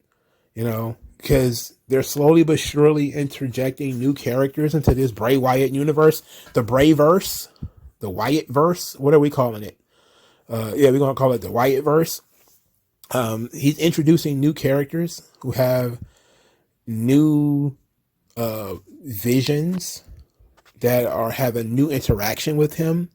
because they're slowly but surely interjecting new characters into this Bray Wyatt universe, the Brayverse, the Wyatt-verse. What are we calling it? We're going to call it the Wyatt-verse. He's introducing new characters who have new visions that have a new interaction with him,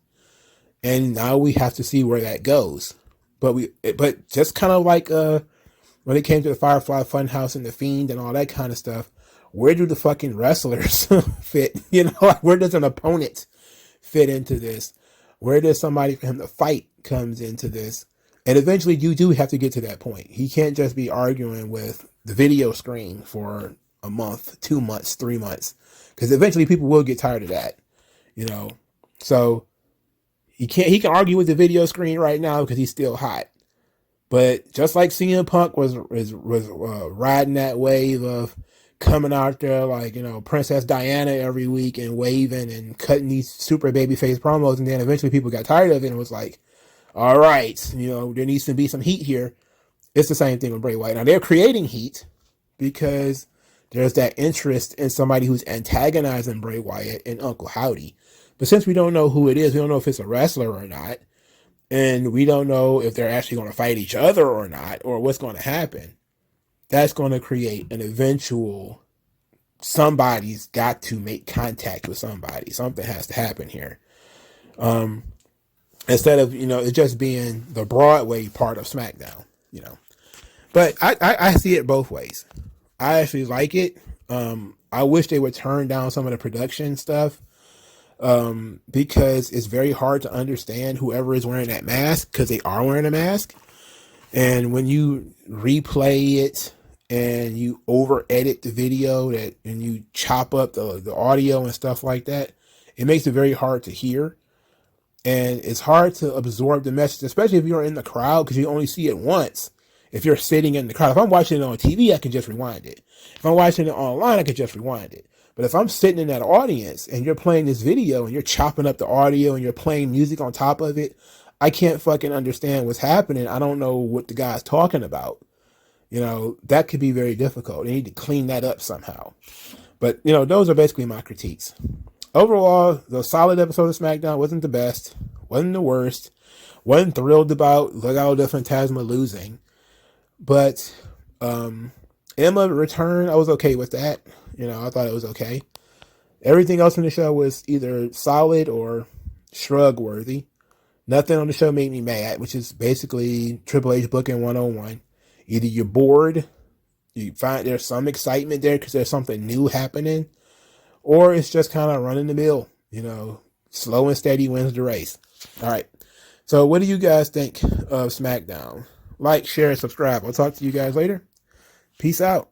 and now we have to see where that goes. But just kind of like when it came to the Firefly Funhouse and the Fiend and all that kind of stuff, where do the fucking wrestlers fit? Where does an opponent fit into this? Where does somebody for him to fight comes into this? And eventually you do have to get to that point. He can't just be arguing with the video screen for a month, 2 months, 3 months, because eventually people will get tired of that, So he can argue with the video screen right now because he's still hot. But just like CM Punk was riding that wave of coming out there like, Princess Diana every week and waving and cutting these super babyface promos, and then eventually people got tired of it and was like, all right, there needs to be some heat here. It's the same thing with Bray Wyatt. Now they're creating heat because there's that interest in somebody who's antagonizing Bray Wyatt and Uncle Howdy. But since we don't know who it is, we don't know if it's a wrestler or not, and we don't know if they're actually going to fight each other or not, or what's going to happen, that's going to create an eventual, somebody's got to make contact with somebody. Something has to happen here. Instead of, it just being the Broadway part of SmackDown, But I see it both ways. I actually like it. I wish they would turn down some of the production stuff, because it's very hard to understand whoever is wearing that mask, because they are wearing a mask. And when you replay it and you over edit the video and you chop up the audio and stuff like that, it makes it very hard to hear. And it's hard to absorb the message, especially if you're in the crowd, because you only see it once. If you're sitting in the crowd, if I'm watching it on TV, I can just rewind it. If I'm watching it online, I can just rewind it. But if I'm sitting in that audience and you're playing this video and you're chopping up the audio and you're playing music on top of it, I can't fucking understand what's happening. I don't know what the guy's talking about. That could be very difficult. They need to clean that up somehow. But, those are basically my critiques. Overall, the solid episode of SmackDown wasn't the best, wasn't the worst, wasn't thrilled about Legado del Fantasma losing. But Emma return, I was okay with that. I thought it was okay. Everything else in the show was either solid or shrug worthy. Nothing on the show made me mad, which is basically Triple H booking 101. Either you're bored, you find there's some excitement there because there's something new happening, or it's just kind of running the mill. Slow and steady wins the race. All right. So what do you guys think of SmackDown? Like, share, and subscribe. I'll talk to you guys later. Peace out.